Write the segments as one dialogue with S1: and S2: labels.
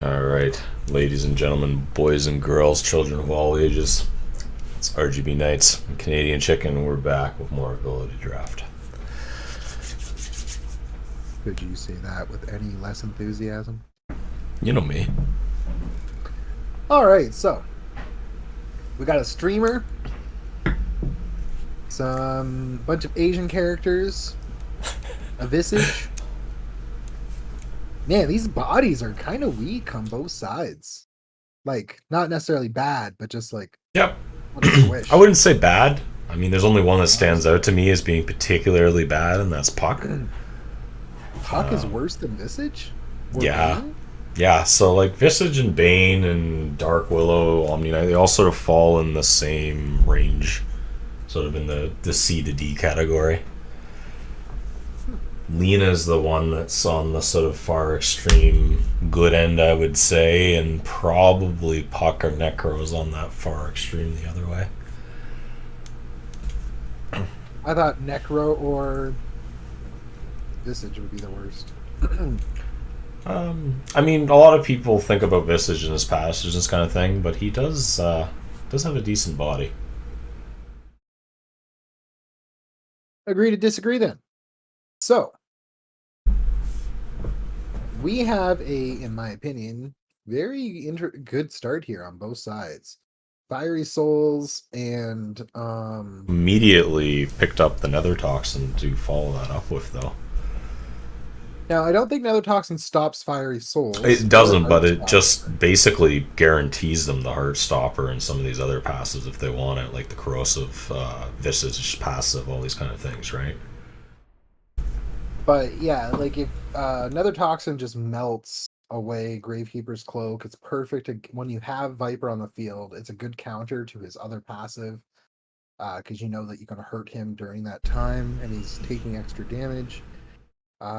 S1: All right, ladies and gentlemen, boys and girls, children of all ages. It's RGB Knights, Canadian Chicken. We're back with more Ability Draft.
S2: Could you say that with any less enthusiasm?
S1: You know me.
S2: All right, so we got a streamer, some bunch of Asian characters, a visage. Man, these bodies are kind of weak on both sides. Like, not necessarily bad, but just like
S1: Yep.
S2: what a squish.
S1: I wouldn't say bad. I mean, there's only one that stands out to me as being particularly bad, and that's Puck.
S2: Puck is worse than visage. Or
S1: Yeah.
S2: Bane?
S1: Yeah, so like Visage and Bane and Dark Willow, Omni Knight, they all sort of fall in the same range, sort of in the C to D category. Lena's the one that's on the sort of far extreme good end, I would say, and probably Puck or Necro is on that far extreme the other way.
S2: I thought Necro or visage would be the worst.
S1: I mean, a lot of people think about Visage in his past, this kind of thing, but he does have a decent body.
S2: Agree to disagree then. So, we have in my opinion, very good start here on both sides. Fiery Souls and
S1: Immediately picked up the Nether Toxin to follow that up with, though.
S2: now I don't think Nether Toxin stops Fiery Souls.
S1: It doesn't, but it just basically guarantees them the Heartstopper and some of these other passives if they want it, like the Corrosive Visage passive, all these kind of things, right?
S2: But yeah, like if Nether Toxin just melts away Gravekeeper's Cloak, it's perfect when you have Viper on the field. It's a good counter to his other passive because you know that you're going to hurt him during that time, and he's taking extra damage.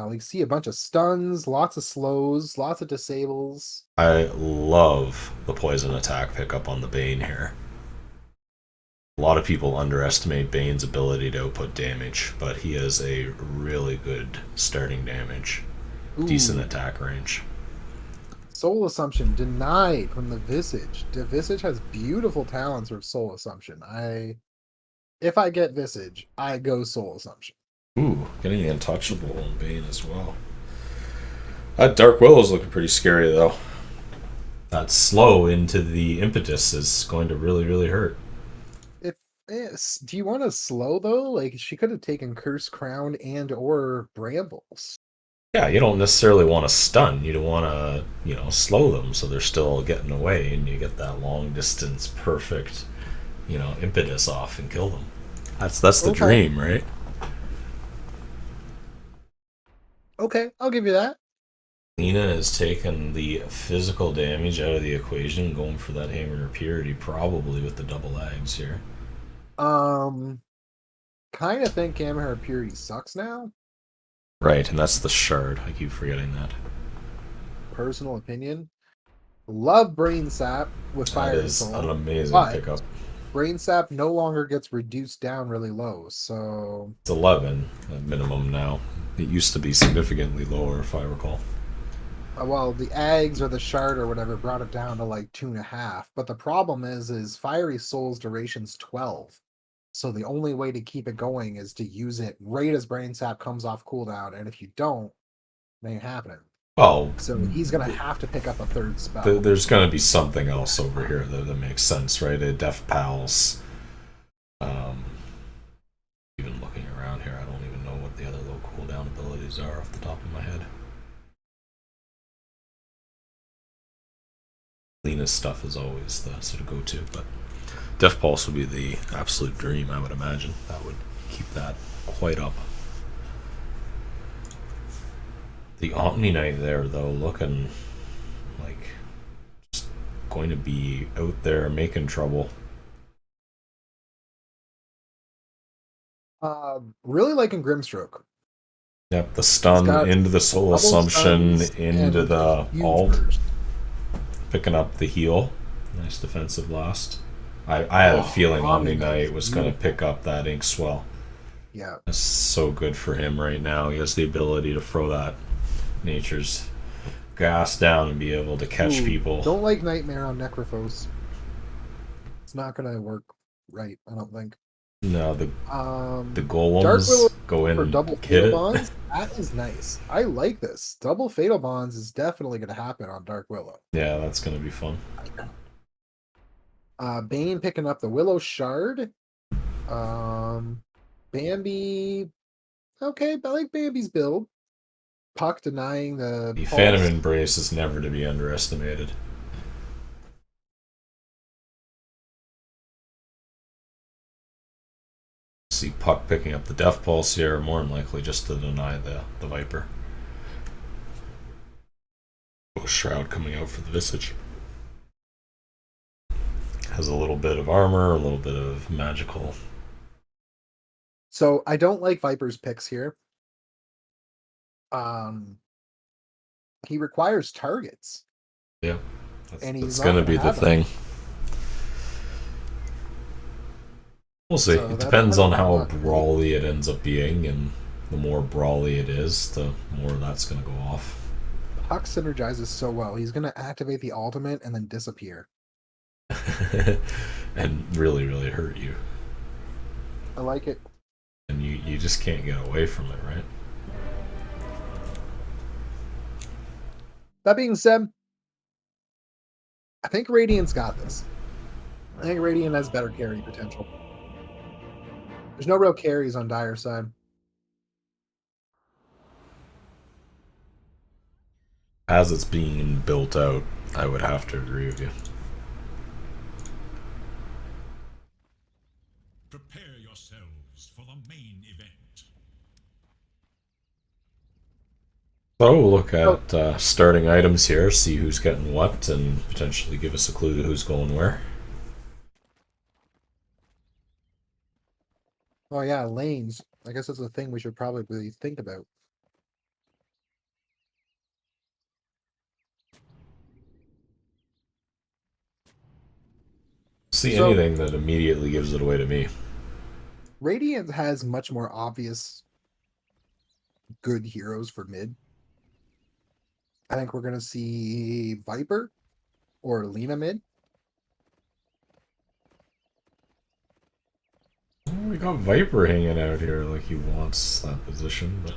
S2: We see a bunch of stuns, lots of slows, lots of disables.
S1: I love the poison attack pickup on the Bane here. A lot of people underestimate Bane's ability to output damage, but he has a really good starting damage.
S2: Ooh.
S1: Decent attack range.
S2: Soul Assumption denied from the Visage. The Visage has beautiful talents for Soul Assumption. If I get Visage, I go Soul Assumption.
S1: Ooh, getting the Untouchable on Bane as well. That Dark Willow's looking pretty scary, though. That slow into the Impetus is going to really, really hurt.
S2: Do you want to slow, though? Like, she could have taken Curse Crown and or Brambles.
S1: Yeah, you don't necessarily want to stun. You don't want to, slow them so they're still getting away, and you get that long distance, perfect, impetus off and kill them. That's the dream, right?
S2: Okay, I'll give you that.
S1: Lena has taken the physical damage out of the equation, going for that Hammer of Purity, probably with the double eggs here.
S2: Kind of think Hammer of Purity sucks now.
S1: Right, and that's the shard. I keep forgetting that.
S2: Personal opinion. Love Brain Sap with Fire
S1: That is
S2: Soul,
S1: an amazing pickup.
S2: Brain Sap no longer gets reduced down really low, so...
S1: It's 11 at minimum now. It used to be significantly lower, if I recall.
S2: Well, the eggs or the shard or whatever brought it down to like 2.5. But the problem is Fiery Soul's duration's 12. So the only way to keep it going is to use it right as Brain Sap comes off cooldown, and if you don't, it ain't happening.
S1: Oh,
S2: so he's gonna have to pick up a third spell.
S1: There's gonna be something else over here that makes sense, right? A Def Pals. Even looking around here, I don't even know what the other low cooldown abilities are off the top of my head. Lena's stuff is always the sort of go-to, but Def Pulse would be the absolute dream, I would imagine. That would keep that quite up. The Omni Knight there, though, looking like just going to be out there making trouble.
S2: Really liking Grimstroke.
S1: Yep, the stun into the Soul Assumption, into the alt. Burst. Picking up the heal. Nice defensive blast. I had a feeling Omni Knight was going to pick up that Ink Swell.
S2: Yeah.
S1: That's so good for him right now. He has the ability to throw that Nature's gas down and be able to catch people.
S2: Don't like Nightmare on Necrophos. It's not gonna work right, I don't think.
S1: No, the golems go in
S2: for double
S1: hit
S2: fatal
S1: it.
S2: bonds. That is nice. I like this. Double fatal bonds is definitely going to happen on Dark Willow.
S1: Yeah, that's going to be fun.
S2: Bane picking up the Willow Shard. Bambi. Okay, I like Bambi's build. Puck denying the
S1: Phantom Embrace is never to be underestimated. See Puck picking up the Death Pulse here, more than likely just to deny the Viper. Shroud coming out for the Visage. Has a little bit of armor, a little bit of magical.
S2: So I don't like Viper's picks here. He requires targets.
S1: Yeah, that's going to be the thing. We'll see. So it depends on how brawly it ends up being, and the more brawly it is, the more that's going to go off.
S2: Puck synergizes so well. He's going to activate the ultimate and then disappear.
S1: And really, really hurt you.
S2: I like it.
S1: And you just can't get away from it, right?
S2: That being said, I think Radiant's got this. I think Radiant has better carry potential. There's no real carries on Dire's side.
S1: As it's being built out, I would have to agree with you.
S3: Prepare yourselves for the main event.
S1: So we'll look at starting items here, see who's getting what, and potentially give us a clue to who's going where.
S2: Oh yeah, lanes. I guess that's the thing we should probably think about.
S1: See anything that immediately gives it away to me.
S2: Radiant has much more obvious good heroes for mid. I think we're going to see Viper or Lina mid.
S1: We got Viper hanging out here like he wants that position, but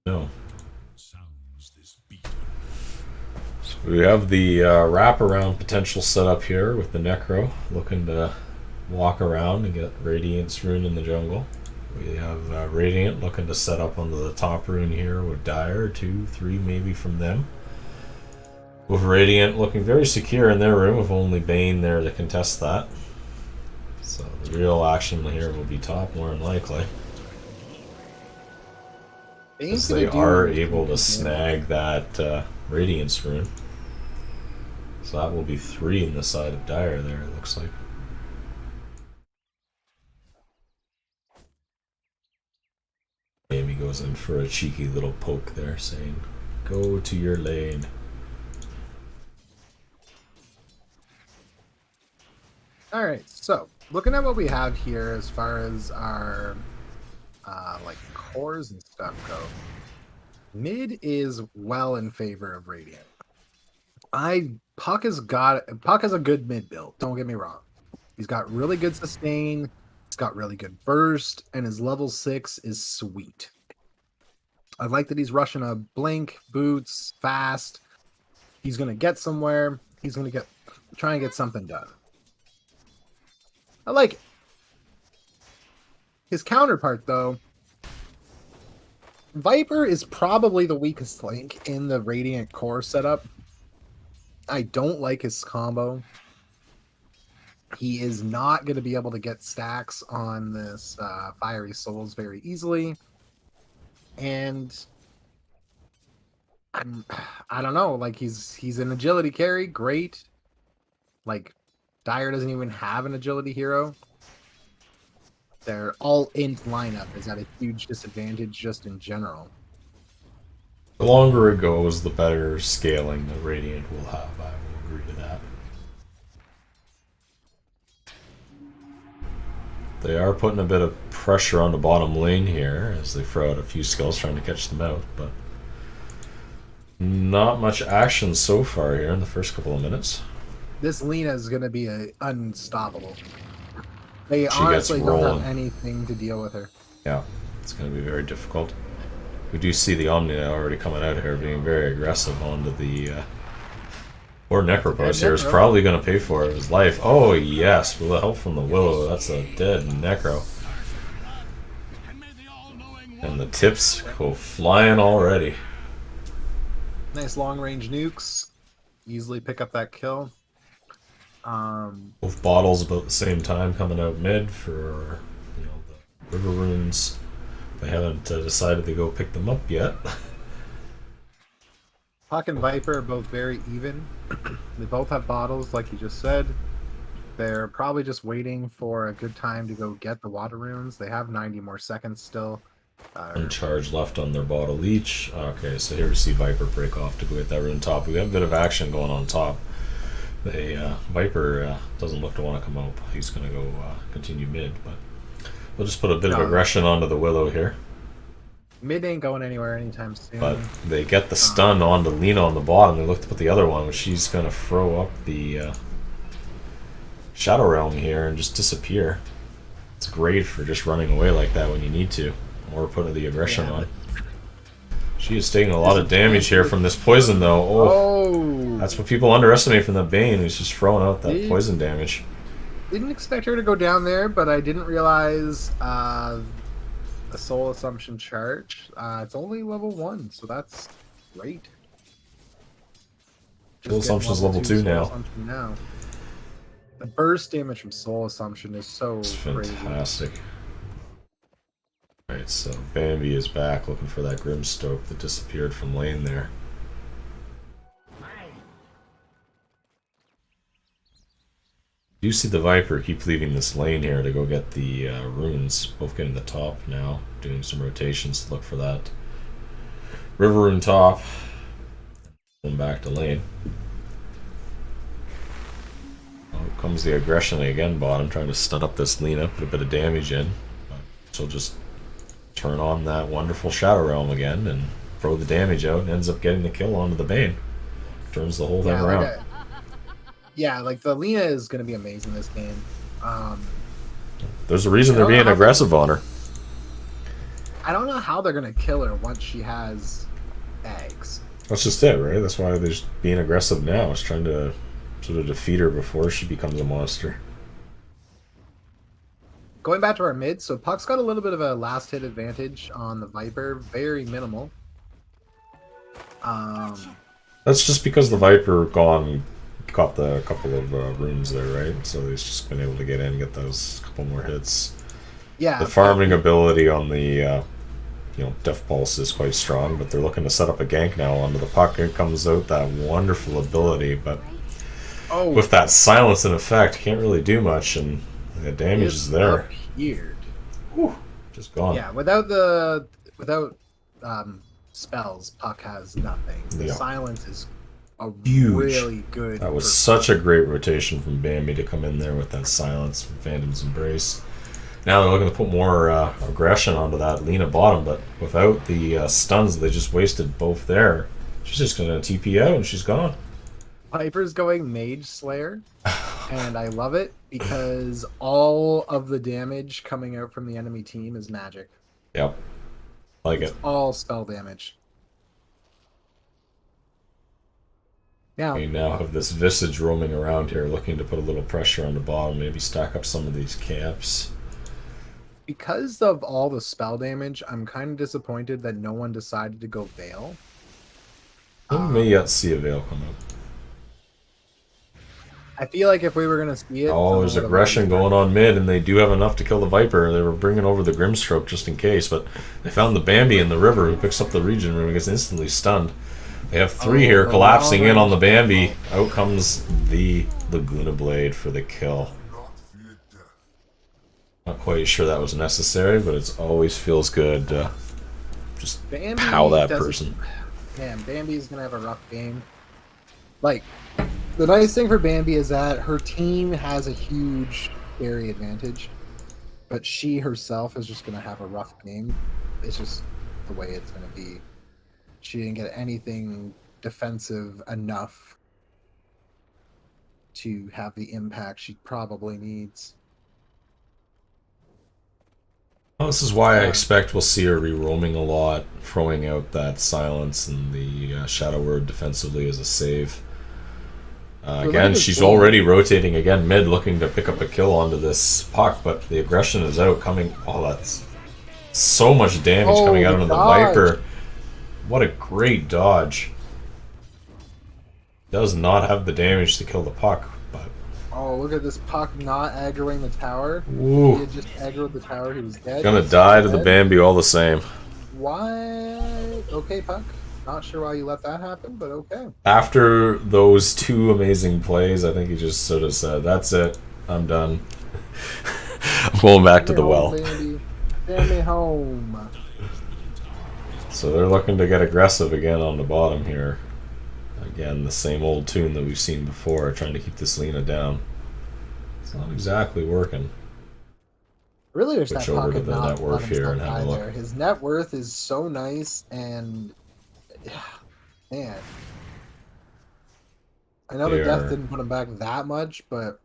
S1: no. So we have the wraparound potential set up here with the Necro looking to walk around and get Radiant's rune in the jungle. We have Radiant looking to set up onto the top rune here with Dire, 2, 3 maybe from them. With Radiant looking very secure in their room, with only Bane there to contest that. So the real action here will be top, more than likely. Because they are able to snag that Radiance rune. So that will be 3 in the side of Dire there, it looks like. Amy goes in for a cheeky little poke there, saying, "Go to your lane."
S2: All right, so looking at what we have here as far as our like cores and stuff go, mid is well in favor of Radiant. Puck has a good mid build. Don't get me wrong. He's got really good sustain. He's got really good burst, and his level 6 is sweet. I like that he's rushing a blink, boots, fast. He's gonna get somewhere. He's gonna try and get something done. I like it. His counterpart, though, Viper is probably the weakest link in the Radiant core setup. I don't like his combo. He is not going to be able to get stacks on this Fiery Souls very easily. And I don't know, like he's an agility carry, great. Like Dire doesn't even have an agility hero. Their all-int lineup is at a huge disadvantage just in general.
S1: The longer it goes, the better scaling the Radiant will have. I will agree to that. They are putting a bit of pressure on the bottom lane here as they throw out a few skills trying to catch them out, but not much action so far here in the first couple of minutes.
S2: This Lina is going to be unstoppable. They
S1: She
S2: honestly
S1: gets
S2: don't
S1: rolling.
S2: have anything to deal with her.
S1: Yeah, it's going to be very difficult. We do see the Omni already coming out here being very aggressive onto the... Or Necropos here is probably going to pay for it his life. Oh, yes, with the help from the Willow. That's a dead Necro. And the tips go flying already.
S2: Nice long-range nukes. Easily pick up that kill.
S1: Both bottles about the same time coming out mid for the River Runes. They haven't decided to go pick them up yet.
S2: Puck and Viper are both very even. They both have bottles, like you just said. They're probably just waiting for a good time to go get the water runes. They have 90 more seconds still.
S1: One charge left on their bottle each. Okay, so here we see Viper break off to go get that rune top. We got a bit of action going on top. Viper doesn't look to want to come up. He's going to go continue mid, but we'll just put a bit of aggression onto the Willow here.
S2: Mid ain't going anywhere anytime soon.
S1: But they get the stun onto Lina on the bottom. They look to put the other one, which she's going to throw up the Shadow Realm here and just disappear. It's great for just running away like that when you need to, or putting the aggression on. She is taking a lot of damage here from this poison, though. Oh, that's what people underestimate from the Bane. He's just throwing out that poison damage.
S2: Didn't expect her to go down there, but I didn't realize a Soul Assumption charge. It's only level 1, so that's great.
S1: Soul Assumption's level 2
S2: now. The burst damage from Soul Assumption is so
S1: it's
S2: crazy.
S1: Fantastic. Alright, so Bambi is back looking for that Grimstoke that disappeared from lane there. You see the Viper keep leaving this lane here to go get the runes, both getting the top now, doing some rotations to look for that River Rune top. Going back to lane. Oh, comes the aggression again, bottom, trying to stun up this Lina, put a bit of damage in. But she'll just turn on that wonderful Shadow Realm again and throw the damage out and ends up getting the kill onto the Bane. Turns the whole thing around.
S2: Like the Lina is going to be amazing this game.
S1: There's a reason they're being aggressive on her.
S2: I don't know how they're going to kill her once she has eggs.
S1: That's just it, right? That's why they're just being aggressive now. It's trying to sort of defeat her before she becomes a monster.
S2: Going back to our mid, so Puck's got a little bit of a last hit advantage on the Viper. Very minimal.
S1: That's just because the Viper caught the couple of runes there, right? So he's just been able to get in and get those couple more hits.
S2: Yeah.
S1: The farming ability on the Death Pulse is quite strong, but they're looking to set up a gank now onto the Puck. Here comes out that wonderful ability, but with that silence in effect, can't really do much, and the damage is there.
S2: Weird.
S1: Just gone.
S2: Yeah, without spells, Puck has nothing. The silence is
S1: huge.
S2: Really good.
S1: That was such a great rotation from Bambi to come in there with that silence from Phantom's Embrace. Now they're looking to put more aggression onto that Lina bottom, but without the stuns, they just wasted both there. She's just going to TP out and she's gone.
S2: Piper's going Mage Slayer, and I love it because all of the damage coming out from the enemy team is magic.
S1: Yep. It's
S2: all spell damage. Yeah.
S1: We now have this Visage roaming around here looking to put a little pressure on the bottom, maybe stack up some of these camps.
S2: Because of all the spell damage, I'm kind of disappointed that no one decided to go Veil.
S1: We may yet see a Veil come up.
S2: I feel like if we were going to see it...
S1: Oh, there's aggression going on mid, and they do have enough to kill the Viper. They were bringing over the Grimstroke just in case, but they found the Bambi in the river who picks up the region and gets instantly stunned. They have three here collapsing in on the Bambi. Out comes the Laguna Blade for the kill. Not quite sure that was necessary, but it always feels good to just pow that person.
S2: Man, Bambi's going to have a rough game. Like, the nice thing for Bambi is that her team has a huge carry advantage. but she herself is just going to have a rough game. It's just the way it's going to be. She didn't get anything defensive enough to have the impact she probably needs.
S1: Well, this is why I expect we'll see her re-roaming a lot, throwing out that silence and the shadow word defensively as a save. Again, she's already rotating again mid, looking to pick up a kill onto this puck, but the aggression is out coming. Oh, that's so much damage coming out of the Viper. What a great dodge. Does not have the damage to kill the puck, but...
S2: Oh, look at this puck not aggroing the tower.
S1: Ooh.
S2: He had just aggroed the tower, he was dead.
S1: Gonna die to the Bambi all the same.
S2: Why? Okay, puck. Not sure why you let that happen, but okay.
S1: After those two amazing plays, I think he just sort of said, that's it, I'm done. I'm going back to the well.
S2: Send me home.
S1: So they're looking to get aggressive again on the bottom here. Again, the same old tune that we've seen before, trying to keep this Lina down. It's not exactly working.
S2: Really, there's that
S1: over to
S2: pocket
S1: the
S2: not
S1: net worth here and have a look.
S2: there. His net worth is so nice, and man, I know the death didn't put him back that much, but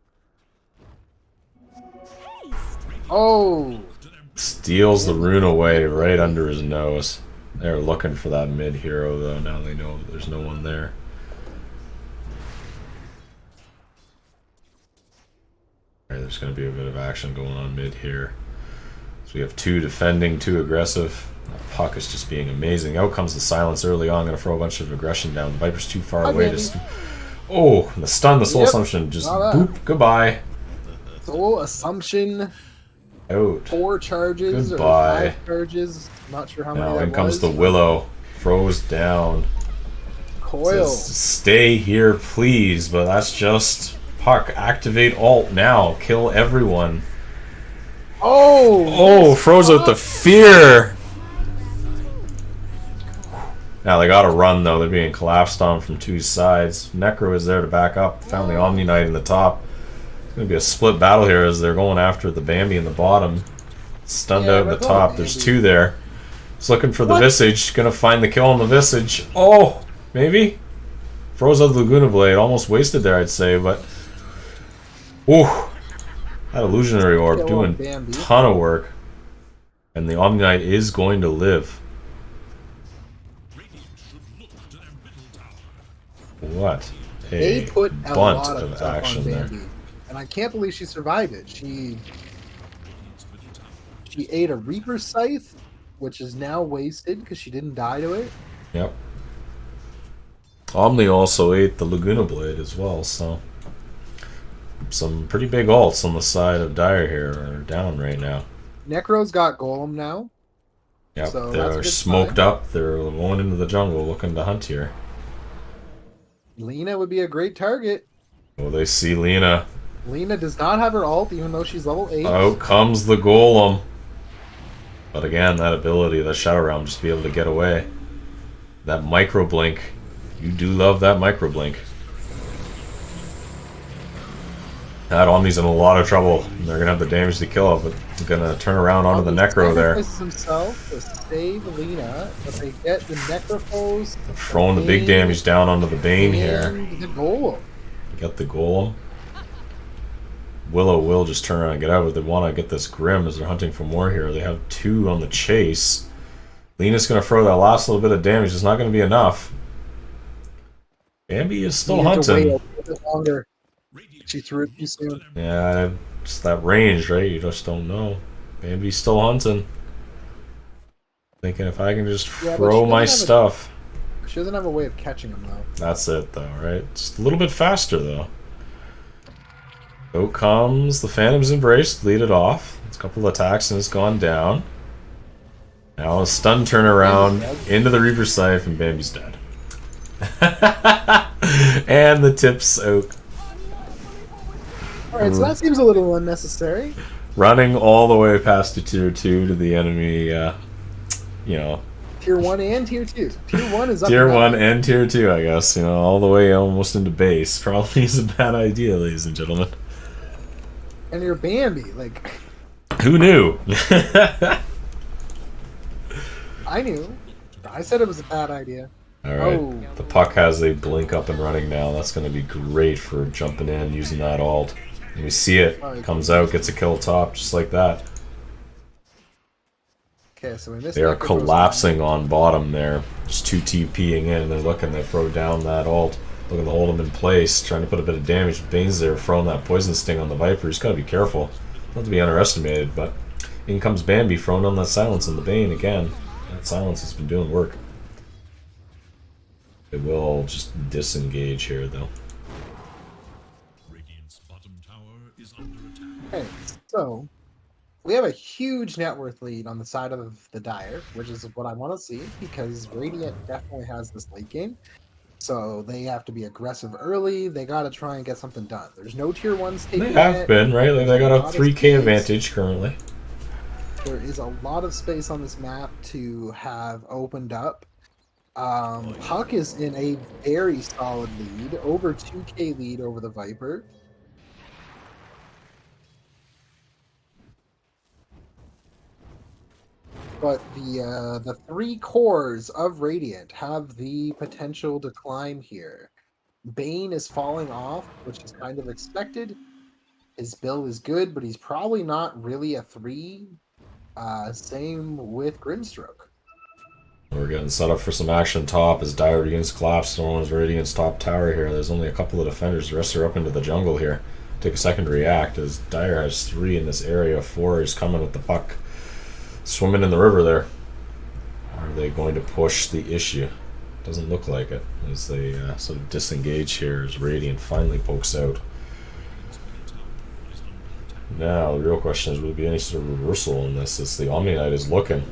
S1: steals the rune away right under his nose. They're looking for that mid hero though. Now they know there's no one there. Alright, there's going to be a bit of action going on mid here. So we have two defending, two aggressive. That puck is just being amazing. Out comes the silence early on. Going to throw a bunch of aggression down. The Viper's too far away to... Oh, the stun, the Soul Assumption. Just boop, goodbye.
S2: Soul Assumption.
S1: Out.
S2: 4 charges
S1: goodbye.
S2: Or 5 charges. Not sure how many
S1: now
S2: that
S1: in comes the Willow. Throws down.
S2: Coil.
S1: Says, stay here, please. But that's just... Puck, activate alt now. Kill everyone. Oh, froze out the fear. Now they gotta run though. They're being collapsed on from two sides. Necro is there to back up. Found the Omni Knight in the top. It's gonna be a split battle here as they're going after the Bambi in the bottom. Stunned out in the top. There's two there. It's looking for the Visage. Gonna find the kill on the Visage. Oh, maybe? Froze out the Laguna Blade. Almost wasted there, I'd say, but... Ooh, that illusionary orb doing a ton of work. And the Omni Knight is going to live. What
S2: they put a
S1: bunt
S2: lot
S1: of
S2: stuff
S1: action
S2: on Bambi,
S1: there.
S2: and I can't believe she survived it. She ate a Reaper Scythe, which is now wasted because she didn't die to it.
S1: Yep. Omni also ate the Laguna Blade as well, so... Some pretty big ults on the side of Dire here are down right now.
S2: Necro's got Golem now.
S1: Yep,
S2: so
S1: they're smoked up. They're going into the jungle looking to hunt here.
S2: Lina would be a great target.
S1: Well, they see Lina.
S2: Lina does not have her ult, even though she's level 8.
S1: Out comes the Golem. But again, that ability, that Shadow Realm, just to be able to get away. That micro blink. You do love that micro blink. That Omni's in a lot of trouble. They're gonna have the damage to kill it, but they're gonna turn around onto the Necro there.
S2: Himself to save Lina, but they get the Necrophos.
S1: Throwing the big damage down onto the Bane here.
S2: The Golem.
S1: Get the Golem. Willow will just turn around and get out, but they want to get this Grim as they're hunting for more here. They have 2 on the chase. Lina's gonna throw that last little bit of damage. It's not gonna be enough. Bambi is still hunting.
S2: A bit longer. She threw it too soon.
S1: Yeah, it's that range, right? You just don't know. Bambi's still hunting. Thinking if I can just throw my stuff.
S2: She doesn't have a way of catching him, though.
S1: That's it, though, right? Just a little bit faster, though. Out comes the Phantom's Embrace, lead it off. It's a couple of attacks and it's gone down. Now a stun turnaround into the Reaper Scythe and Bambi's dead. And the tip's out.
S2: Alright, so that seems a little unnecessary.
S1: Running all the way past to tier 2 to the enemy, you know.
S2: Tier 1 and tier 2. Tier 1 is up.
S1: Tier 1 and tier 2, I guess. You know, all the way almost into base. Probably is a bad idea, ladies and gentlemen.
S2: And you're Bambi, like...
S1: Who knew?
S2: I knew. I said it was a bad idea.
S1: Alright,
S2: Oh.
S1: the puck has a blink up and running now. That's going to be great for jumping in, using that ult. And we see it. Comes out, gets a kill top, just like that.
S2: Okay, so we missed.
S1: They are collapsing on bottom there. Just 2 TPing in. They're looking to throw down that ult. Looking to hold him in place. Trying to put a bit of damage. Bane's there throwing that poison sting on the Viper. He's got to be careful. Not to be underestimated, but in comes Bambi throwing on that silence on the Bane again. That silence has been doing work. It will just disengage here, though.
S3: Radiant's bottom tower is under attack.
S2: Okay, so we have a huge net worth lead on the side of the Dire, which is what I want to see because Radiant definitely has this late game. So they have to be aggressive early. They got to try and get something done. There's no tier 1s taking
S1: They have been, right? Like they got a 3k advantage currently.
S2: There is a lot of space on this map to have opened up. Puck is in a very solid lead, over 2k lead over the Viper. But the 3 cores of Radiant have the potential to climb here. Bane is falling off, which is kind of expected. His build is good, but he's probably not really a 3. Same with Grimstroke.
S1: We're getting set up for some action top as Dire begins to collapse. Someone's Radiant's top tower here. There's only a couple of defenders. The rest are up into the jungle here. Take a second to react as Dire has 3 in this area. 4 is coming with the puck. Swimming in the river there. Are they going to push the issue? Doesn't look like it as they sort of disengage here as Radiant finally pokes out. Now the real question is, will there be any sort of reversal in this as the Omni Knight is looking?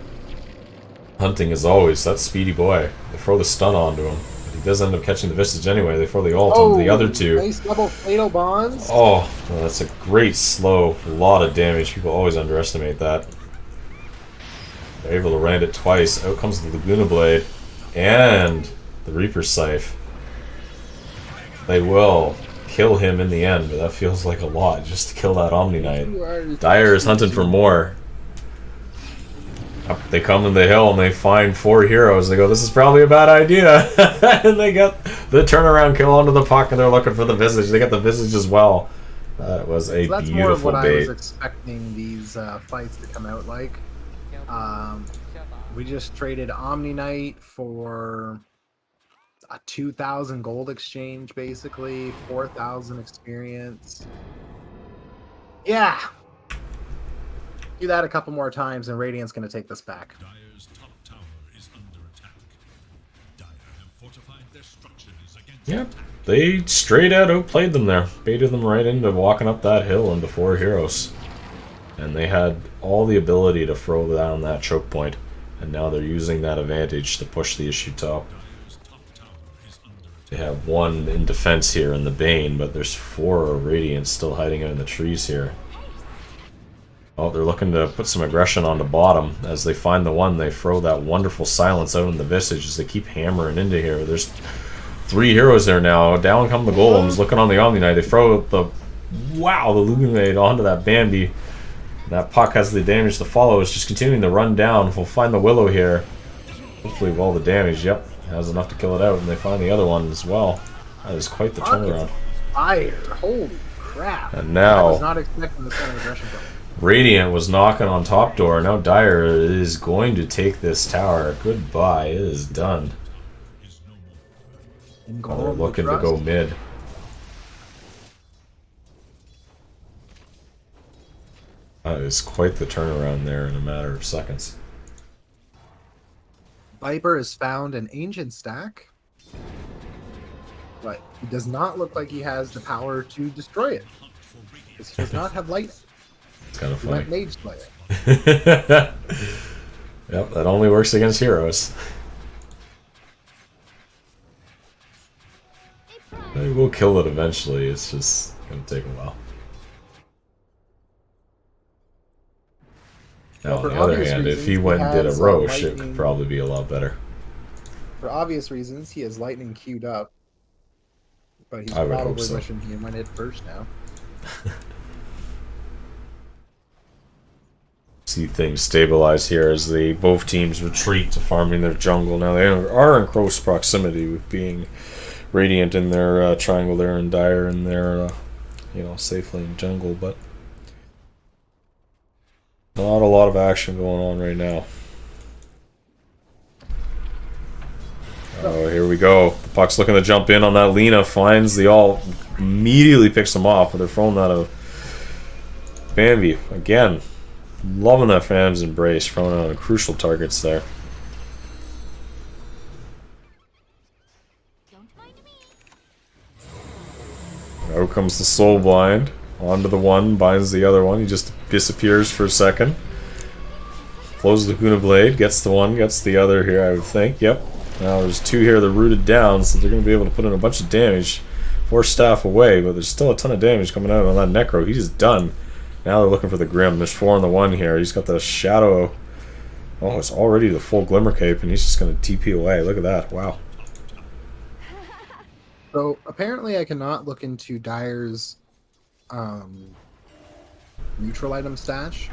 S1: Hunting as always, that speedy boy. They throw the stun onto him. He does end up catching the Visage anyway. They throw the ult onto the other 2.
S2: Nice double fatal bonds.
S1: Oh, well, that's a great slow. A lot of damage. People always underestimate that. They're able to land it twice. Out comes the Laguna Blade and the Reaper Scythe. They will kill him in the end, but that feels like a lot just to kill that Omni Knight. Dire is hunting for more. Up they come in the hill and they find 4 heroes. They go, this is probably a bad idea. And they get the turnaround kill onto the puck and they're looking for the Visage. They get the Visage as well. That was a
S2: that's
S1: beautiful
S2: more of what
S1: bait.
S2: I was expecting these fights to come out like. We just traded Omni Knight for a 2,000 gold exchange, basically 4,000 experience. Yeah, do that a couple more times, and Radiant's going to take this back.
S3: Dire's top tower is under attack. Dire have fortified their structures against
S1: Yep,
S3: attack.
S1: they straight out outplayed them there. Baited them right into walking up that hill into 4 heroes. And they had all the ability to throw down that choke point. And now they're using that advantage to push the issue top.
S3: Dire's top tower is under attack.
S1: They have 1 in defense here in the Bane, but there's 4 Radiants still hiding out in the trees here. Oh, they're looking to put some aggression on the bottom. As they find the 1, they throw that wonderful silence out in the Visage as they keep hammering into here. There's 3 heroes there now. Down come the Golems, looking on the Omni Knight. They throw the... Wow, the Luminate onto that Bambi. That puck has the damage to follow. It's just continuing to run down. We'll find the Willow here. Hopefully with all the damage. Yep, has enough to kill it out. And they find the other one as well. That is quite the turnaround.
S2: Fire! Holy crap!
S1: And now...
S2: I was not expecting this kind of aggression from him.
S1: Radiant was knocking on top door. Now Dire is going to take this tower. Goodbye. It is done.
S3: Is no more.
S2: In
S1: They're
S2: Golem,
S1: looking to
S2: trust.
S1: go mid. That is quite the turnaround there in a matter of seconds.
S2: Viper has found an ancient stack, but he does not look like he has the power to destroy it.
S3: Hunt for Radiant.
S2: Because he does not have lightning.
S1: It's kind of
S2: He
S1: funny.
S2: went Mage Slayer.
S1: Yep, that only works against heroes. They will kill it eventually, it's just gonna take a while. Now,
S2: Well,
S1: on
S2: for
S1: the other
S2: obvious
S1: hand, if
S2: reasons,
S1: he
S2: he
S1: went and did a
S2: has,
S1: Roche, it
S2: lightning-
S1: could probably be a lot better.
S2: For obvious reasons, he has lightning queued up. But he's
S1: I would hope
S2: probably
S1: so.
S2: wishing he went it first now.
S1: See things stabilize here as both teams retreat to farming their jungle. Now they are in close proximity with being Radiant in their triangle there and Dire in their, safely in jungle, but not a lot of action going on right now. Oh, here we go. The Puck's looking to jump in on that. Lina finds the ult, immediately picks him off, but they're throwing that out. Bambi, again, loving that Phantom's Embrace, throwing out crucial targets there. Out comes the Soul Blind. Onto the one, binds the other one. He just disappears for a second. Flows the Laguna Blade, gets the one, gets the other here, I would think. Yep. Now there's two here, they're rooted down, so they're going to be able to put in a bunch of damage. 4 staff away, but there's still a ton of damage coming out on that Necro. He's done. Now they're looking for the Grim. There's 4 on the one here. He's got the Shadow. Oh, it's already the full Glimmer Cape, and he's just going to TP away. Look at that. Wow.
S2: So apparently I cannot look into Dire's neutral item stash.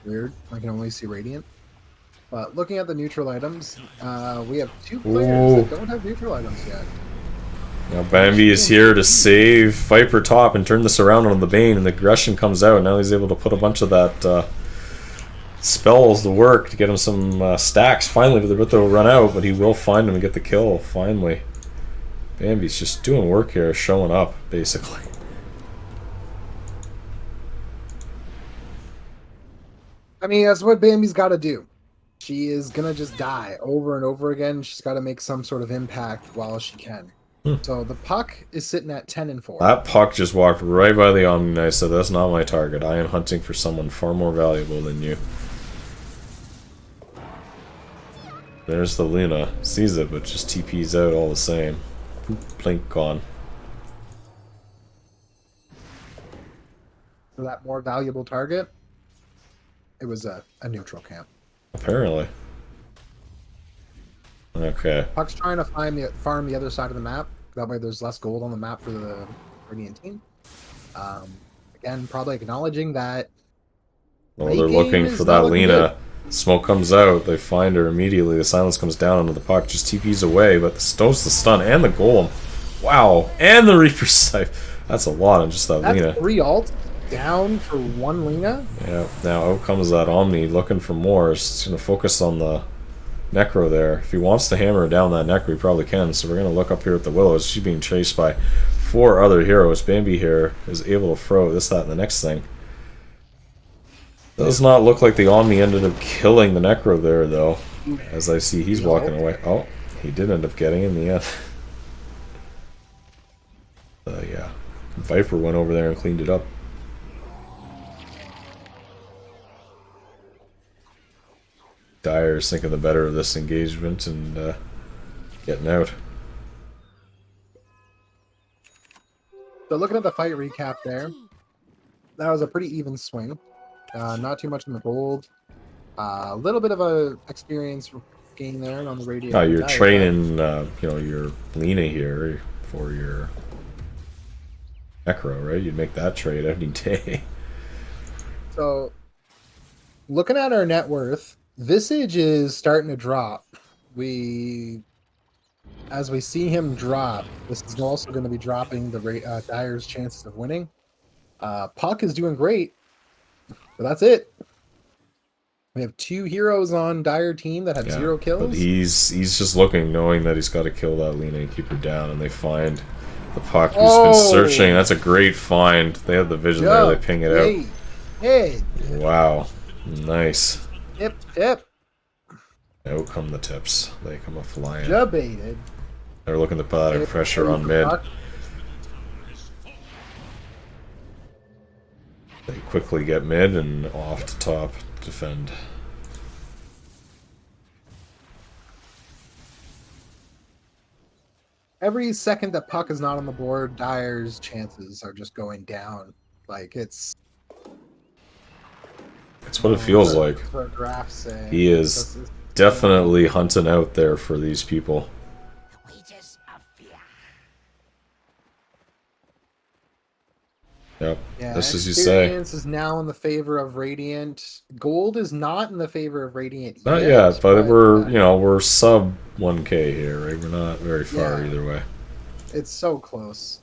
S2: Weird. I can only see Radiant. But looking at the neutral items, we have 2 players that don't have neutral items yet.
S1: Now Bambi is here to save Viper top and turn this around on the Bane, and the aggression comes out. Now he's able to put a bunch of that spells to work to get him some stacks. Finally, but they're about to run out, but he will find him and get the kill, finally. Bambi's just doing work here, showing up, basically.
S2: I mean, that's what Bambi's got to do. She is going to just die over and over again. She's got to make some sort of impact while she can. So the Puck is sitting at 10-4.
S1: That Puck just walked right by the Omni Knight, so that's not my target. I am hunting for someone far more valuable than you. There's the Luna. Sees it, but just TP's out all the same. Blink gone.
S2: For that more valuable target, it was a neutral camp.
S1: Apparently. Okay.
S2: Puck's trying to farm the other side of the map. That way there's less gold on the map for the Radiant team. Again, probably acknowledging that...
S1: Well, they're looking for that Lina. Smoke comes out, they find her immediately. The silence comes down onto the Puck, just TP's away, but the stun and the Golem. Wow, and the Reaper's Scythe. That's a lot on just that Lina.
S2: 3 ults down for 1 Lina?
S1: Yeah, now out comes that Omni looking for more. It's going to focus on the Necro there. If he wants to hammer down that Necro, he probably can. So we're going to look up here at the Willows. She's being chased by 4 other heroes. Bambi here is able to throw this, that, and the next thing. Does not look like the Omni ended up killing the Necro there, though. As I see, he's walking away. Oh, he did end up getting in the end. Yeah. Viper went over there and cleaned it up. Dire's thinking the better of this engagement and getting out.
S2: So looking at the fight recap there, that was a pretty even swing. Not too much in the gold. A little bit of a experience gain there on the radio.
S1: Oh, you're training, your Lina here for your Necro, right? You'd make that trade any day.
S2: So, looking at our net worth, Visage is starting to drop. As we see him drop, this is also going to be dropping the Dire's chances of winning. Puck is doing great, but that's it. We have 2 heroes on Dire team that have 0 kills.
S1: But he's just looking, knowing that he's got to kill that Lina and keep her down, and they find the Puck who's been searching. That's a great find. They have the vision there. They ping it out.
S2: Hey.
S1: Wow. Nice.
S2: Tip.
S1: Out come the tips. They come a flying.
S2: Jubaited.
S1: They're looking to put out pressure on mid. They quickly get mid and off to top to defend.
S2: Every second that Puck is not on the board, Dire's chances are just going down. Like, it's
S1: what it feels like.
S2: What graphs say.
S1: He is definitely hunting out there for these people. Yep.
S2: Yeah,
S1: This as you say.
S2: experience is now in the favor of Radiant. Gold is not in the favor of Radiant
S1: Not
S2: yet,
S1: yet, but we're
S2: uh,
S1: we're sub 1K here, right? We're not very far
S2: yeah,
S1: either way.
S2: it's so close.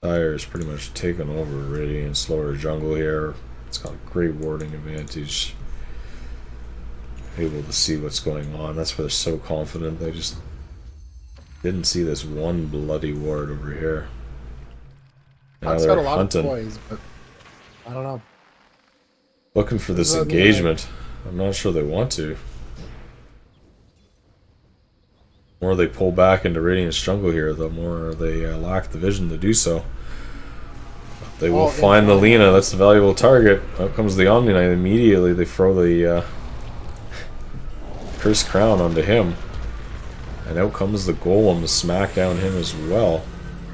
S1: Dire is pretty much taken over Radiant slower jungle here. It's got a great warding advantage. Able to see what's going on. That's why they're so confident. They just didn't see this one bloody ward over here. Now
S2: Puck's got
S1: they're
S2: a lot
S1: hunting.
S2: of toys, but I don't know.
S1: Looking for this
S2: Does that mean,
S1: engagement. I'm not sure they want to. The more they pull back into Radiant's jungle here, the more they lack the vision to do so. They will find the Lina. That's a valuable target. Out comes the Omni Knight. Immediately they throw the Cursed Crown onto him. And out comes the Golem to smack down him as well.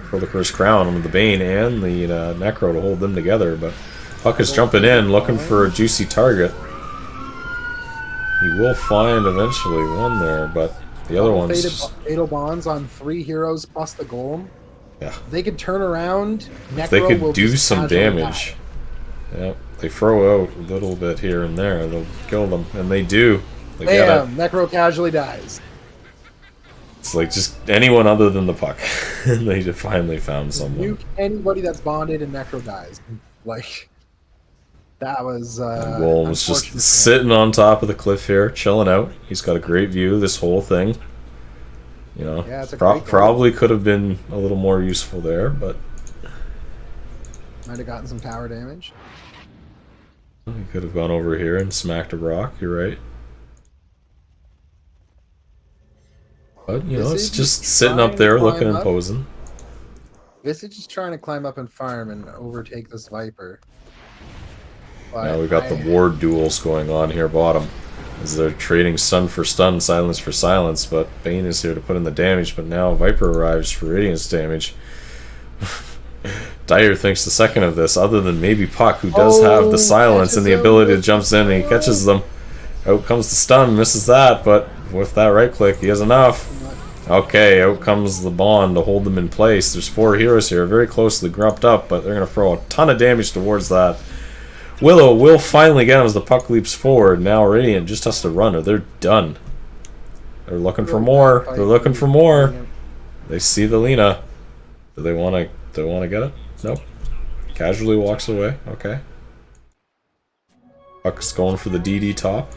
S1: Throw the Cursed Crown onto the Bane and the Necro to hold them together. But Puck is jumping in, looking for a juicy target. He will find eventually one there, but the other one's just...
S2: Fatal Bonds on 3 heroes plus the Golem.
S1: Yeah.
S2: They could turn around.
S1: If they could do some damage. Yep. They throw out a little bit here and there. They'll kill them. And they do. They get it.
S2: Necro casually dies.
S1: It's like just anyone other than the Puck. They just finally found someone.
S2: Anybody that's bonded and Necro dies. Like, that was...
S1: Golem was just sitting on top of the cliff here, chilling out. He's got a great view of this whole thing. You know,
S2: yeah,
S1: probably could have been a little more useful there, but...
S2: Might have gotten some tower damage.
S1: He could have gone over here and smacked a rock, you're right. But, you know, it's just sitting up there looking imposing.
S2: Visage is trying to climb up and farm and overtake this Viper. But
S1: now we got the ward duels going on here bottom. As they're trading stun for stun, silence for silence, but Bane is here to put in the damage, but now Viper arrives for Radiant's damage. Dire thinks the second of this, other than maybe Puck, who does have the silence and the ability to jump in, and he catches them. Out comes the stun, misses that, but with that right click, he has enough. Okay, out comes the bond to hold them in place. There's 4 heroes here, very closely grumped up, but they're going to throw a ton of damage towards that. Willow will finally get him as the Puck leaps forward. Now Radiant just has to run or they're done. They're looking for more. They're looking for more. They see the Lina. Do they want to get it? Nope. Casually walks away. Okay. Puck's going for the DD top.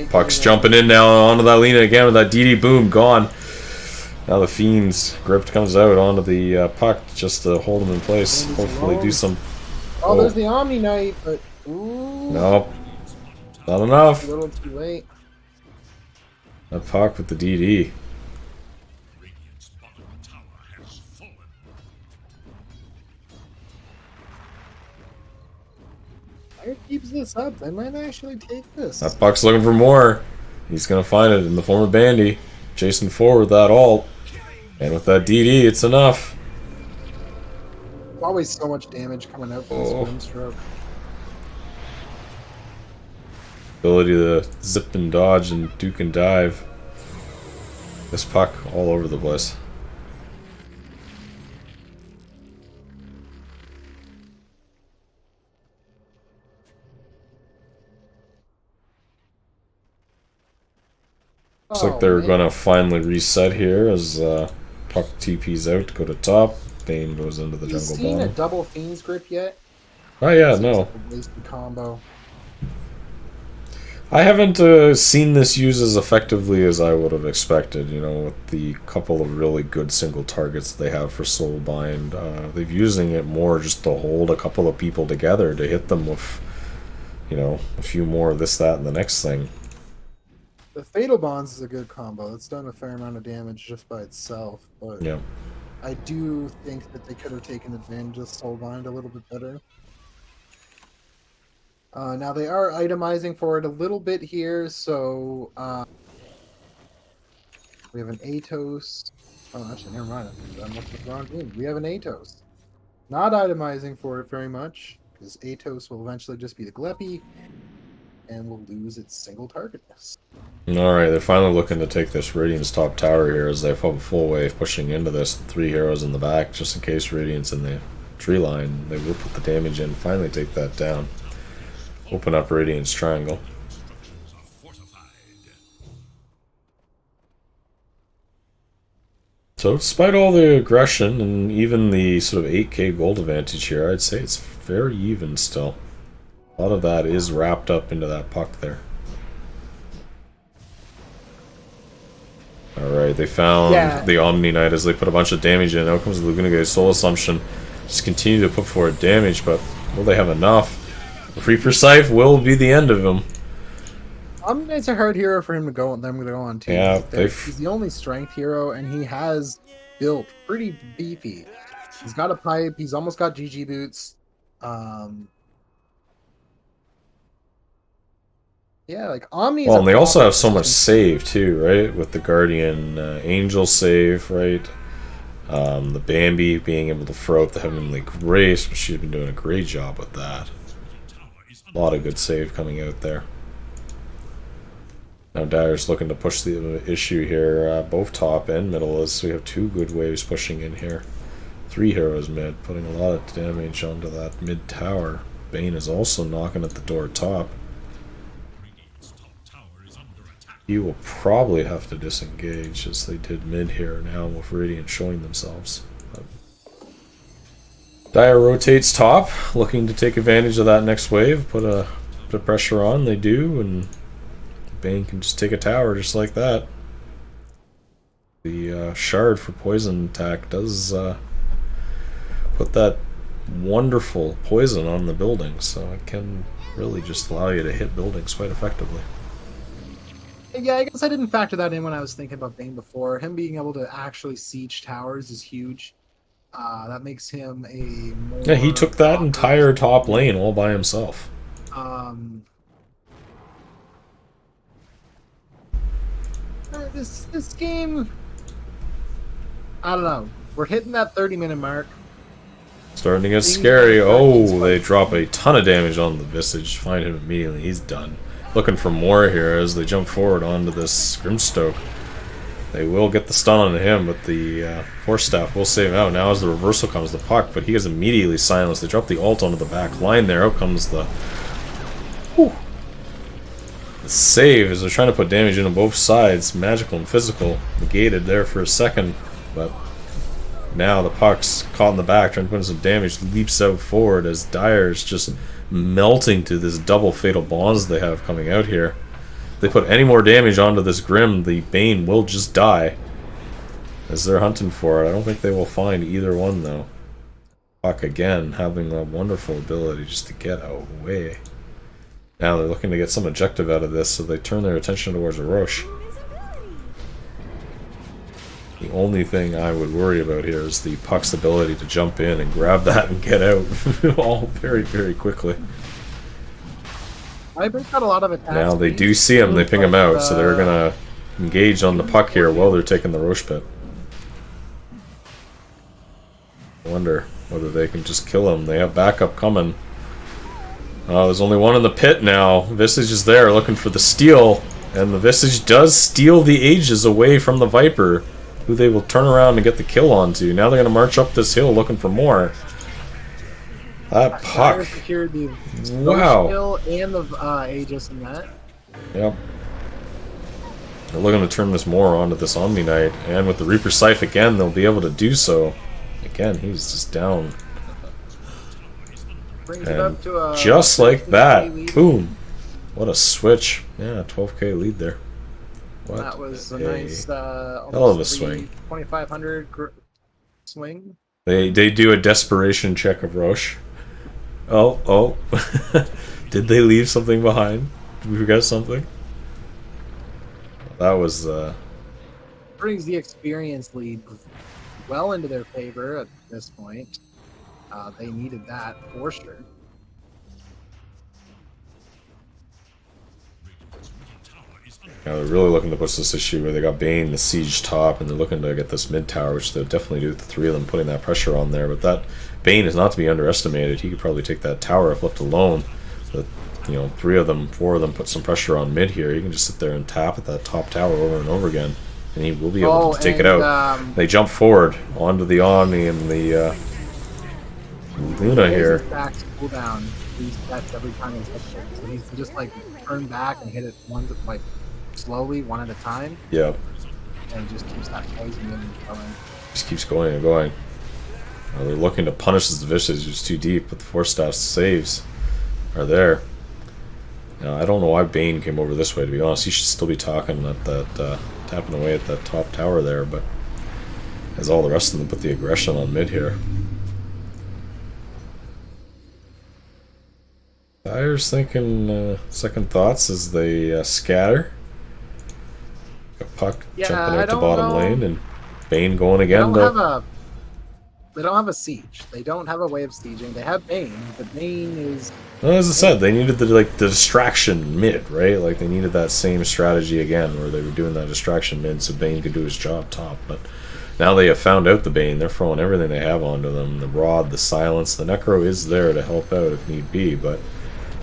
S1: Puck's jumping in now onto that Lina again with that DD boom gone. Now the Fiend's grip comes out onto the Puck just to hold him in place. Hopefully do some...
S2: Oh, there's the Omni Knight, but... Ooh.
S1: Nope. Not enough.
S2: A little too late.
S1: That Puck with the DD.
S3: Radiant's bottom tower has fallen.
S2: Fire keeps this up. They might actually take this.
S1: That Puck's looking for more. He's gonna find it in the form of Bandy. Chasing forward with that ult. And with that DD, it's enough.
S2: There's always so much damage coming out from this Windstroke.
S1: Ability to zip and dodge and duke and dive. This Puck all over the place. Looks like they're gonna finally reset here as Puck TP's out to go to top. Bane goes into the jungle bottom.
S2: Have you seen a double Fiend's Grip yet?
S1: Oh yeah, no.
S2: A wasted combo.
S1: I haven't seen this used as effectively as I would have expected, you know, with the couple of really good single targets they have for Soulbind. They're using it more just to hold a couple of people together to hit them with, you know, a few more of this, that, and the next thing.
S2: The Fatal Bonds is a good combo. It's done a fair amount of damage just by itself, but
S1: Yeah.
S2: I do think that they could have taken advantage of Soulbind a little bit better. Now they are itemizing for it a little bit here, so we have an Atos. Oh, actually, never mind. I'm looking at the wrong team. We have an Atos. Not itemizing for it very much, because Atos will eventually just be the Gleppy. and will lose its single targetness.
S1: Alright, they're finally looking to take this Radiant's top tower here as they have a full wave pushing into this. 3 heroes in the back, just in case Radiant's in the tree line. They will put the damage in, finally take that down. Open up Radiant's triangle.
S3: Structures are fortified.
S1: So despite all the aggression and even the sort of 8k gold advantage here, I'd say it's very even still. A lot of that is wrapped up into that puck there. Alright, they found the Omni Knight as they put a bunch of damage in. Out comes the Laguna Gate Soul Assumption. Just continue to put forward damage, but will they have enough? Reaper Scythe will be the end of him.
S2: Omni Knight's a hard hero for him to go on. Them to go on too.
S1: Yeah,
S2: he's the only strength hero, and he has built pretty beefy. He's got a pipe. He's almost got GG boots. Yeah, like Omni.
S1: Well, and they also have so much save too, right? With the Guardian Angel save, right? The Bambi being able to throw out the Heavenly Grace, but she's been doing a great job with that. A lot of good save coming out there. Now Dire's looking to push the issue here, both top and middle, as we have 2 good waves pushing in here. 3 heroes mid, putting a lot of damage onto that mid tower. Bane is also knocking at the door top.
S3: Radiant's top tower is under attack.
S1: He will probably have to disengage, as they did mid here now with Radiant showing themselves. Dire rotates top, looking to take advantage of that next wave, put a bit of pressure on, they do, and Bane can just take a tower just like that. The shard for poison attack does put that wonderful poison on the building, so it can really just allow you to hit buildings quite effectively.
S2: Yeah, I guess I didn't factor that in when I was thinking about Bane before. Him being able to actually siege towers is huge. That makes him a more...
S1: Yeah, he took that entire top lane all by himself.
S2: This game, I don't know. We're hitting that 30-minute mark.
S1: Starting to get scary. Oh, they drop a ton of damage on the Visage. Find him immediately. He's done. Looking for more here as they jump forward onto this Grimstoke. They will get the stun on him, but the Force Staff will save out. Now as the reversal comes the puck, but he is immediately silenced. They drop the ult onto the back line there. Out comes the... Whew. The save as they're trying to put damage into both sides. Magical and physical. Negated there for a second, but now the puck's caught in the back, trying to put in some damage. Leaps out forward as Dire's just melting to this double fatal bonds they have coming out here. If they put any more damage onto this Grim, the Bane will just die. As they're hunting for it. I don't think they will find either one though. Puck again having a wonderful ability just to get away. Now they're looking to get some objective out of this, so they turn their attention towards Roche. The only thing I would worry about here is the puck's ability to jump in and grab that and get out all very, very quickly.
S2: Viper's got a lot of attacks.
S1: Now they do see him, they ping him out, so they're gonna engage on the puck here while they're taking the Roche pit. I wonder whether they can just kill him. They have backup coming. There's only one in the pit now. Visage is there looking for the steal, and the Visage does steal the Aegis away from the Viper, who they will turn around and get the kill onto. Now they're going to march up this hill looking for more. That puck. Wow.
S2: Kill and the Aegis in that.
S1: Yep. They're looking to turn this more onto this Omni Knight, and with the Reaper Scythe again, they'll be able to do so. Again, he's just down. And just like that, boom! What a switch! Yeah, 12k lead there. What
S2: that was a nice,
S1: hell of a swing.
S2: 2,500 swing.
S1: They do a desperation check of Roche. Oh! Did they leave something behind? Did we forget something? That was
S2: brings the experience lead well into their favor at this point. They needed that for sure.
S1: Yeah, they're really looking to push this issue where they got Bane, the siege top, and they're looking to get this mid tower, which they'll definitely do with the 3 of them putting that pressure on there. But that Bane is not to be underestimated. He could probably take that tower if left alone. The you know, 3 of them, 4 of them put some pressure on mid here, he can just sit there and tap at that top tower over and over again, and he will be able to take it out. They jump forward onto the Omni and the Luna here.
S2: Back's cooldown resets every time he hits it. So he's just like turn back and hit it like slowly, one at a time.
S1: Yep.
S2: And just keeps that poison going.
S1: Just keeps going and going. They're looking to punish this Visage who's too deep, but the Force Staff saves are there. Now, I don't know why Bane came over this way, to be honest. He should still be talking at that, tapping away at that top tower there, but as all the rest of them put the aggression on mid here. Dyer's thinking second thoughts as they scatter. A puck jumping out to bottom lane, and Bane going again.
S2: They don't have a siege. They don't have a way of sieging. They have Bane, but Bane is...
S1: Well, as I said, they needed the distraction mid, right? Like, they needed that same strategy again, where they were doing that distraction mid so Bane could do his job top. But now they have found out the Bane. They're throwing everything they have onto them. The Rod, the Silence. The Necro is there to help out if need be, but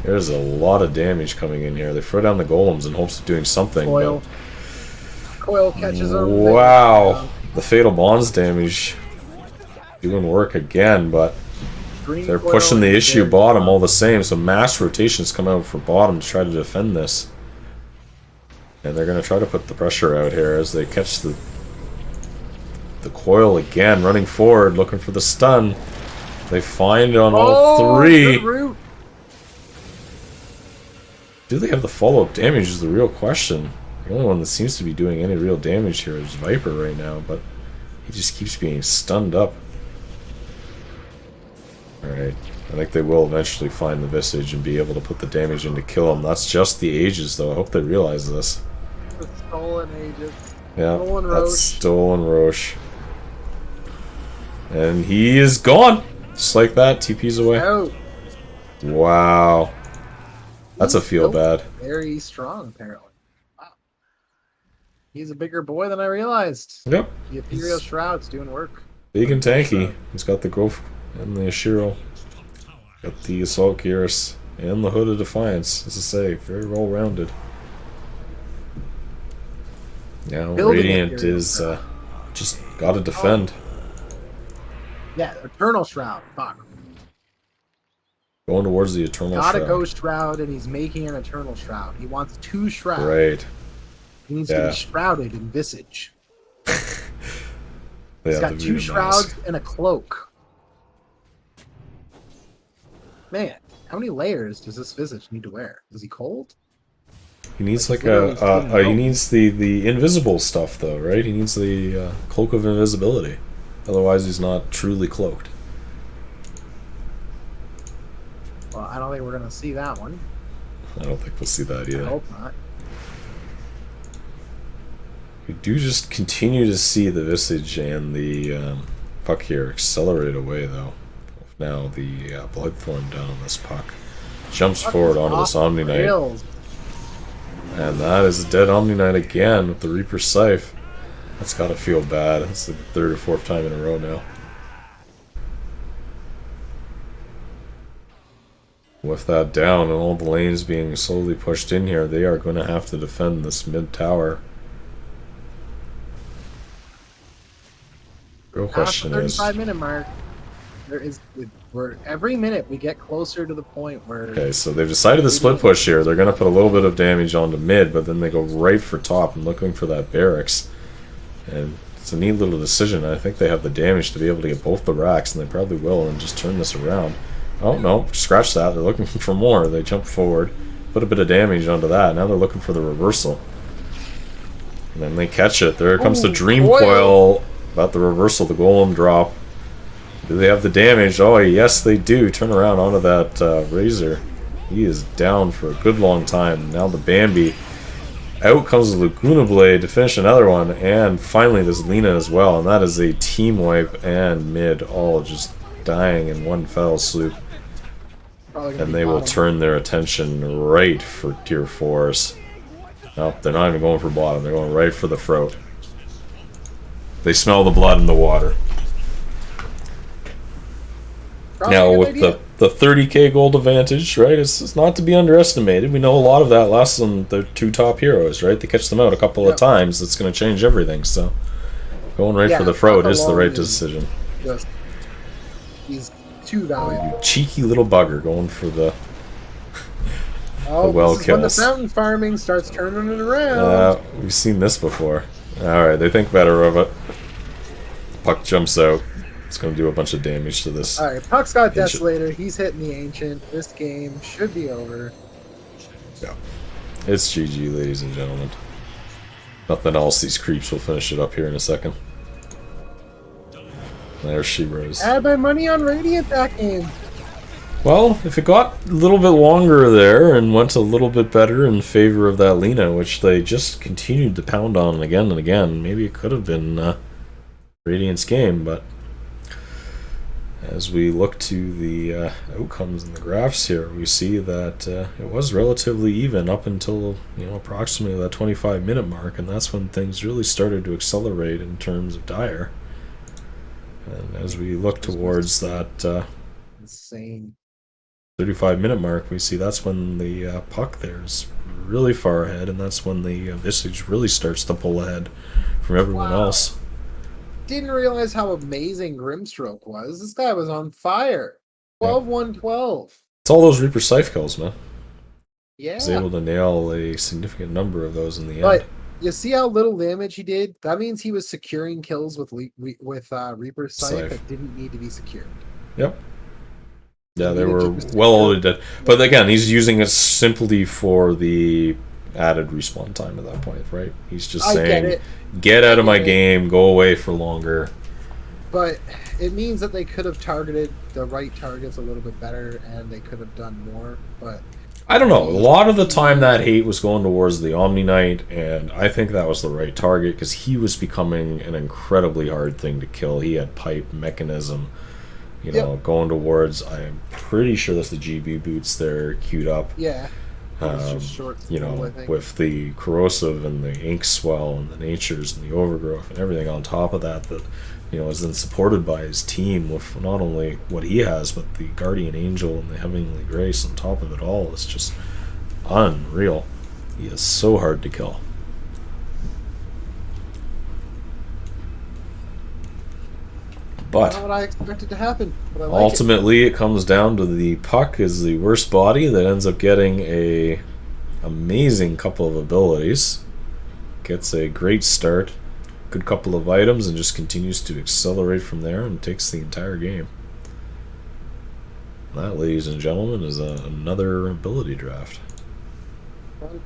S1: there's a lot of damage coming in here. They throw down the Golems in hopes of doing something.
S2: Coil catches them.
S1: Wow. The Fatal Bonds damage doing work again, but they're pushing the issue bottom all the same, so mass rotations come out for bottom to try to defend this. And they're going to try to put the pressure out here as they catch the coil again, running forward, looking for the stun. They find on all 3. Do they have the follow-up damage is the real question. The only one that seems to be doing any real damage here is Viper right now, but he just keeps being stunned up. Alright, I think they will eventually find the Visage and be able to put the damage in to kill him. That's just the Aegis, though. I hope they realize this.
S2: The stolen Aegis.
S1: Yeah, that's stolen Roche. And he is gone! Just like that, TP's away.
S2: Oh.
S1: Wow. That's a feel bad.
S2: Very strong, apparently. Wow. He's a bigger boy than I realized.
S1: Yep.
S2: The Ethereal Shroud's doing work.
S1: Big and tanky. He's got the growth and the Ashiro. Got the Assault Gearus and the Hood of Defiance, as I say, very well rounded. Now Radiant is just gotta defend.
S2: Yeah, Eternal Shroud. Fuck.
S1: Going towards the Eternal Shroud.
S2: Got a Ghost Shroud, and he's making an Eternal Shroud. He wants 2 shrouds.
S1: Right.
S2: He needs to be shrouded in Visage.
S1: He's
S2: got 2 shrouds and a cloak. Man, how many layers does this Visage need to wear? Is he cold?
S1: He needs like he needs the invisible stuff though, right? He needs the cloak of invisibility. Otherwise, he's not truly cloaked.
S2: Well, I don't think we're gonna see that one.
S1: I don't think we'll see that either.
S2: I hope not.
S1: We do just continue to see the Visage and the puck here accelerate away, though. Now the Bloodthorn down on this puck. Jumps forward onto this Omni Knight. And that is a dead Omni Knight again with the Reaper Scythe. That's gotta feel bad. It's the 3rd or 4th time in a row now. With that down and all the lanes being slowly pushed in here, they are going to have to defend this mid tower. Real question is...
S2: 35-minute mark. Every minute we get closer to the point where...
S1: Okay, so they've decided to split push here. They're going to put a little bit of damage onto mid, but then they go right for top and looking for that barracks. And it's a neat little decision. I think they have the damage to be able to get both the racks, and they probably will, and just turn this around. Oh, no, scratch that. They're looking for more. They jump forward, put a bit of damage onto that. Now they're looking for the reversal. And then they catch it. There comes the Dream Coil. About the reversal, the Golem drop. Do they have the damage? Oh, yes, they do. Turn around onto that Razor. He is down for a good long time. Now the Bambi. Out comes the Laguna Blade to finish another one. And finally, this Lina as well. And that is a team wipe and mid all just dying in one fell swoop. And they will turn their attention right for tier 4s. Nope, they're not even going for bottom. They're going right for the throat. They smell the blood in the water. Now with the the 30k gold advantage, right? It's not to be underestimated. We know a lot of that lasts on the 2 top heroes, right? They catch them out a couple of times. That's going to change everything. So going right for the Frode is the right decision.
S2: Just, he's too valuable.
S1: You cheeky little bugger going for the
S2: Oh,
S1: well
S2: this is when the
S1: kills.
S2: fountain farming starts turning it around.
S1: We've seen this before. Alright, they think better of it. Puck jumps out. It's going to do a bunch of damage to this.
S2: Alright, Puck's got
S1: Ancient.
S2: Desolator. He's hitting the Ancient. This game should be over.
S1: Yeah. It's GG, ladies and gentlemen. Nothing else. These creeps will finish it up here in a second. There she rose.
S2: I had my money on Radiant that game.
S1: Well, if it got a little bit longer there and went a little bit better in favor of that Lina, which they just continued to pound on again and again, maybe it could have been Radiant's game, but as we look to the outcomes in the graphs here, we see that it was relatively even up until, you know, approximately that 25-minute mark, and that's when things really started to accelerate in terms of Dire. And as we look towards that
S2: Insane.
S1: 35-minute mark, we see that's when the puck there is really far ahead, and that's when the Visage really starts to pull ahead from everyone else.
S2: Didn't realize how amazing Grimstroke was. This guy was on fire. 12-1-12.
S1: It's all those Reaper Scythe kills, man.
S2: Yeah.
S1: He was able to nail a significant number of those in the end.
S2: But you see how little damage he did? That means he was securing kills with Reaper Scythe that didn't need to be secured.
S1: Yep. Yeah, they were well already dead. But again, he's using it simply for the added respawn time at that point, right? He's just saying, get out of my game, go away for longer.
S2: But it means that they could have targeted the right targets a little bit better, and they could have done more, but...
S1: I don't know. A lot of the time that hate was going towards the Omni Knight, and I think that was the right target, because he was becoming an incredibly hard thing to kill. He had pipe, mechanism, you know, going towards... I'm pretty sure that's the GB boots there queued up.
S2: Yeah.
S1: You know, with the corrosive and the ink swell and the natures and the overgrowth and everything on top of that, you know, is then supported by his team with not only what he has, but the Guardian Angel and the Heavenly Grace on top of it all. It's just unreal. He is so hard to kill. But
S2: not what I expected to happen. But I like
S1: ultimately, it comes down to the puck is the worst body that ends up getting a amazing couple of abilities, gets a great start, good couple of items, and just continues to accelerate from there and takes the entire game. That, ladies and gentlemen, is another ability draft.
S2: it.